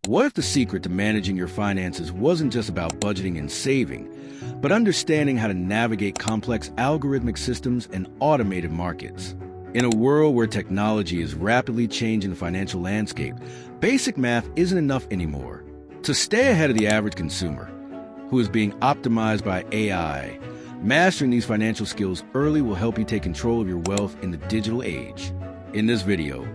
What if the secret to managing your finances wasn't just about budgeting and saving, but understanding how to navigate complex algorithmic systems and automated markets? In a world where technology is rapidly changing the financial landscape, basic math isn't enough anymore. To stay ahead of the average consumer, who is being optimized by AI, mastering these financial skills early will help you take control of your wealth in the digital age. In this video,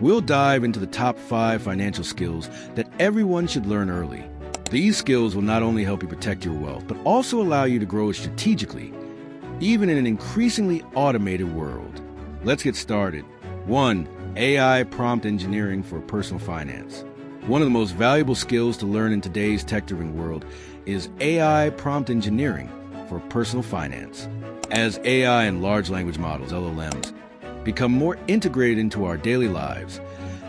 we'll dive into the top 5 financial skills that everyone should learn early. These skills will not only help you protect your wealth, but also allow you to grow it strategically, even in an increasingly automated world. Let's get started. 1. AI prompt engineering for personal finance. One of the most valuable skills to learn in today's tech-driven world is AI prompt engineering for personal finance. As AI and large language models, LLMs, become more integrated into our daily lives,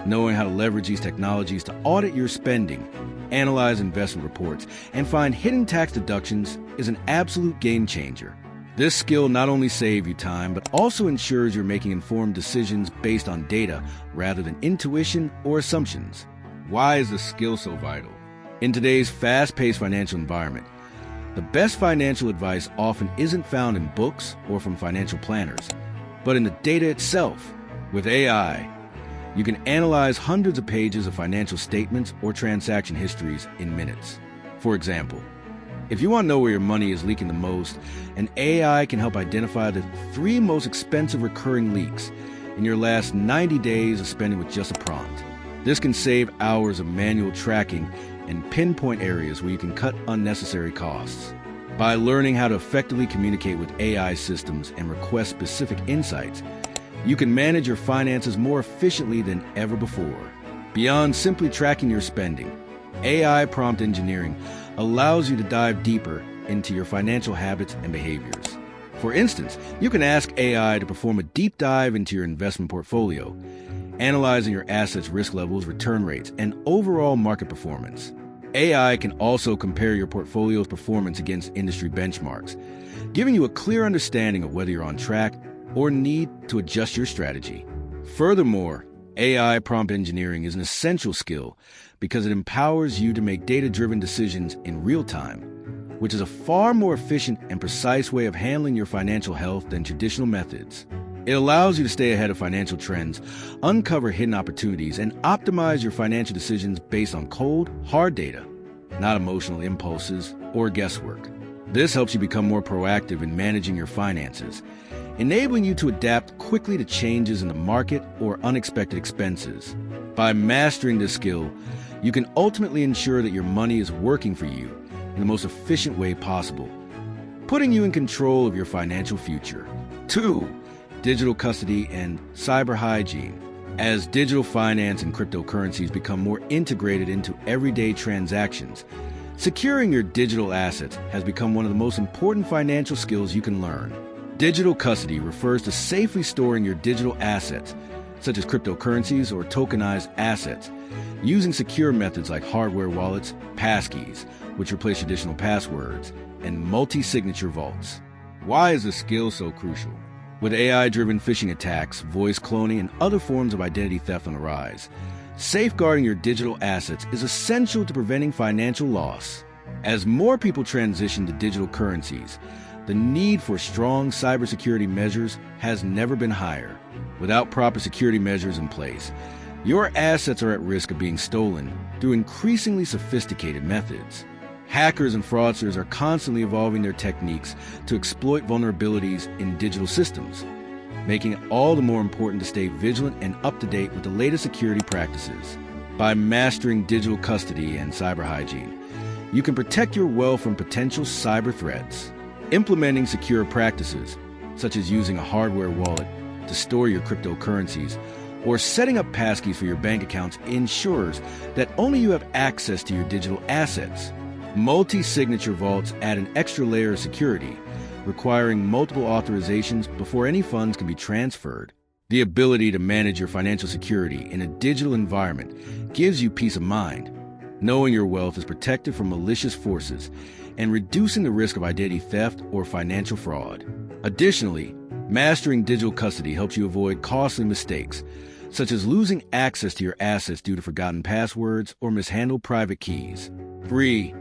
knowing how to leverage these technologies to audit your spending, analyze investment reports, and find hidden tax deductions is an absolute game changer. This skill not only saves you time, but also ensures you're making informed decisions based on data rather than intuition or assumptions. Why is this skill so vital? In today's fast-paced financial environment, the best financial advice often isn't found in books or from financial planners, but in the data itself. With AI, you can analyze hundreds of pages of financial statements or transaction histories in minutes. For example, if you want to know where your money is leaking the most, an AI can help identify the 3 most expensive recurring leaks in your last 90 days of spending with just a prompt. This can save hours of manual tracking and pinpoint areas where you can cut unnecessary costs. By learning how to effectively communicate with AI systems and request specific insights, you can manage your finances more efficiently than ever before. Beyond simply tracking your spending, AI prompt engineering allows you to dive deeper into your financial habits and behaviors. For instance, you can ask AI to perform a deep dive into your investment portfolio, analyzing your assets' risk levels, return rates, and overall market performance. AI can also compare your portfolio's performance against industry benchmarks, giving you a clear understanding of whether you're on track or need to adjust your strategy. Furthermore, AI prompt engineering is an essential skill because it empowers you to make data-driven decisions in real time, which is a far more efficient and precise way of handling your financial health than traditional methods. It allows you to stay ahead of financial trends, uncover hidden opportunities, and optimize your financial decisions based on cold, hard data, not emotional impulses or guesswork. This helps you become more proactive in managing your finances, enabling you to adapt quickly to changes in the market or unexpected expenses. By mastering this skill, you can ultimately ensure that your money is working for you in the most efficient way possible, putting you in control of your financial future. 2. Digital custody and cyber hygiene. As digital finance and cryptocurrencies become more integrated into everyday transactions, securing your digital assets has become one of the most important financial skills you can learn. Digital custody refers to safely storing your digital assets, such as cryptocurrencies or tokenized assets, using secure methods like hardware wallets, passkeys, which replace traditional passwords, and multi-signature vaults. Why is this skill so crucial? With AI-driven phishing attacks, voice cloning, and other forms of identity theft on the rise, safeguarding your digital assets is essential to preventing financial loss. As more people transition to digital currencies, the need for strong cybersecurity measures has never been higher. Without proper security measures in place, your assets are at risk of being stolen through increasingly sophisticated methods. Hackers and fraudsters are constantly evolving their techniques to exploit vulnerabilities in digital systems, making it all the more important to stay vigilant and up-to-date with the latest security practices. By mastering digital custody and cyber hygiene, you can protect your wealth from potential cyber threats. Implementing secure practices, such as using a hardware wallet to store your cryptocurrencies, or setting up passkeys for your bank accounts, ensures that only you have access to your digital assets. Multi-signature vaults add an extra layer of security, requiring multiple authorizations before any funds can be transferred. The ability to manage your financial security in a digital environment gives you peace of mind, knowing your wealth is protected from malicious forces and reducing the risk of identity theft or financial fraud. Additionally, mastering digital custody helps you avoid costly mistakes, such as losing access to your assets due to forgotten passwords or mishandled private keys. 3.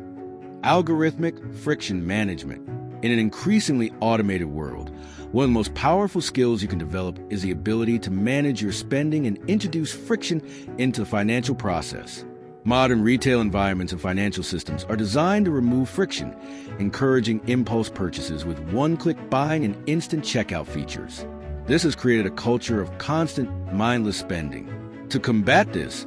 Algorithmic friction management. In an increasingly automated world, one of the most powerful skills you can develop is the ability to manage your spending and introduce friction into the financial process. Modern retail environments and financial systems are designed to remove friction, encouraging impulse purchases with one-click buying and instant checkout features. This has created a culture of constant, mindless spending. To combat this,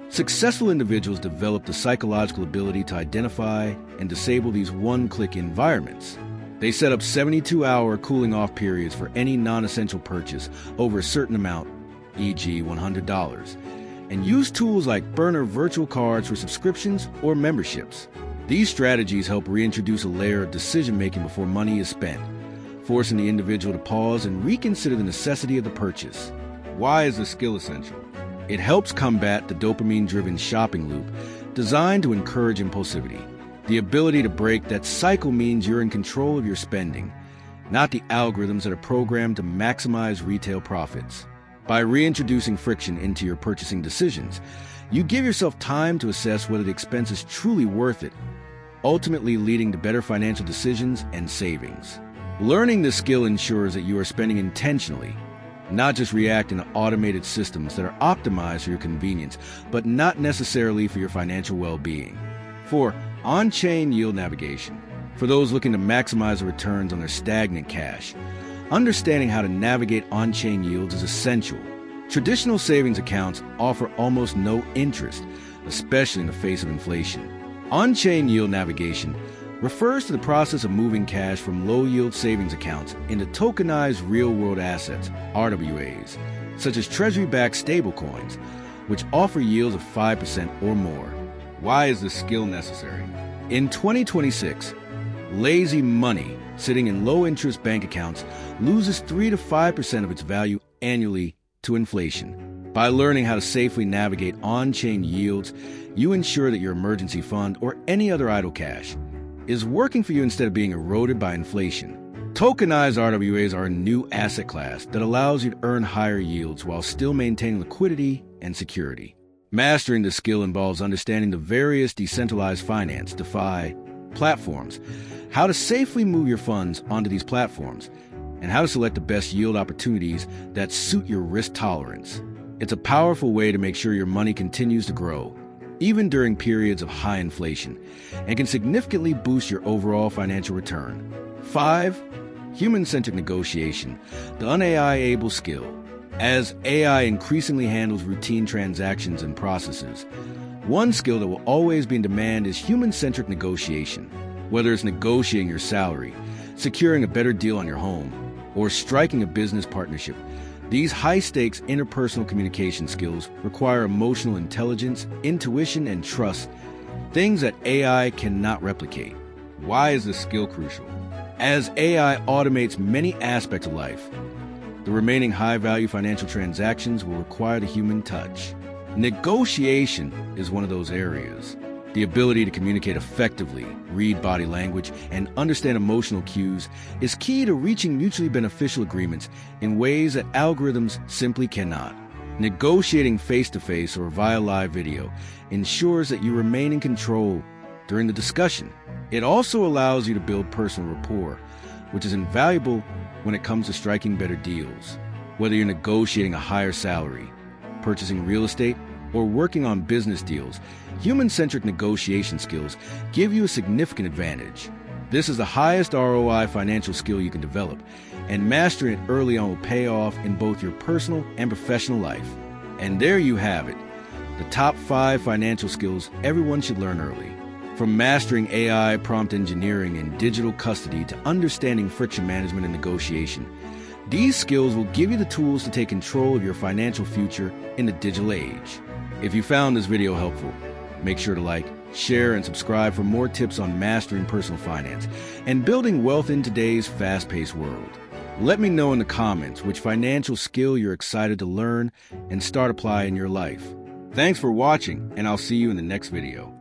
successful individuals develop the psychological ability to identify and disable these one-click environments. They set up 72-hour cooling-off periods for any non-essential purchase over a certain amount, e.g. $100, and use tools like burner virtual cards for subscriptions or memberships. These strategies help reintroduce a layer of decision-making before money is spent, forcing the individual to pause and reconsider the necessity of the purchase. Why is this skill essential? It helps combat the dopamine-driven shopping loop designed to encourage impulsivity. The ability to break that cycle means you're in control of your spending, not the algorithms that are programmed to maximize retail profits. By reintroducing friction into your purchasing decisions, you give yourself time to assess whether the expense is truly worth it, ultimately leading to better financial decisions and savings. Learning this skill ensures that you are spending intentionally, not just reacting to automated systems that are optimized for your convenience, but not necessarily for your financial well-being. 4. On-chain yield navigation. For those looking to maximize the returns on their stagnant cash, understanding how to navigate on-chain yields is essential. Traditional savings accounts offer almost no interest, especially in the face of inflation. On-chain yield navigation refers to the process of moving cash from low-yield savings accounts into tokenized real-world assets, RWAs, such as treasury-backed stablecoins, which offer yields of 5% or more. Why is this skill necessary? In 2026, lazy money sitting in low-interest bank accounts loses 3 to 5% of its value annually to inflation. By learning how to safely navigate on-chain yields, you ensure that your emergency fund or any other idle cash is working for you instead of being eroded by inflation. Tokenized RWAs are a new asset class that allows you to earn higher yields while still maintaining liquidity and security. Mastering this skill involves understanding the various decentralized finance, DeFi, platforms, how to safely move your funds onto these platforms, and how to select the best yield opportunities that suit your risk tolerance. It's a powerful way to make sure your money continues to grow, even during periods of high inflation, and can significantly boost your overall financial return. 5. Human-centric negotiation, the unAI-able skill. As AI increasingly handles routine transactions and processes, one skill that will always be in demand is human-centric negotiation. Whether it's negotiating your salary, securing a better deal on your home, or striking a business partnership, these high-stakes interpersonal communication skills require emotional intelligence, intuition, and trust, things that AI cannot replicate. Why is this skill crucial? As AI automates many aspects of life, the remaining high-value financial transactions will require the human touch. Negotiation is one of those areas. The ability to communicate effectively, read body language, and understand emotional cues is key to reaching mutually beneficial agreements in ways that algorithms simply cannot. Negotiating face-to-face or via live video ensures that you remain in control during the discussion. It also allows you to build personal rapport, which is invaluable when it comes to striking better deals. Whether you're negotiating a higher salary, purchasing real estate, or working on business deals, human-centric negotiation skills give you a significant advantage. This is the highest ROI financial skill you can develop, and mastering it early on will pay off in both your personal and professional life. And there you have it, the top 5 financial skills everyone should learn early. From mastering AI, prompt engineering, and digital custody to understanding friction management and negotiation, these skills will give you the tools to take control of your financial future in the digital age. If you found this video helpful, make sure to like, share, and subscribe for more tips on mastering personal finance and building wealth in today's fast-paced world. Let me know in the comments which financial skill you're excited to learn and start applying in your life. Thanks for watching, and I'll see you in the next video.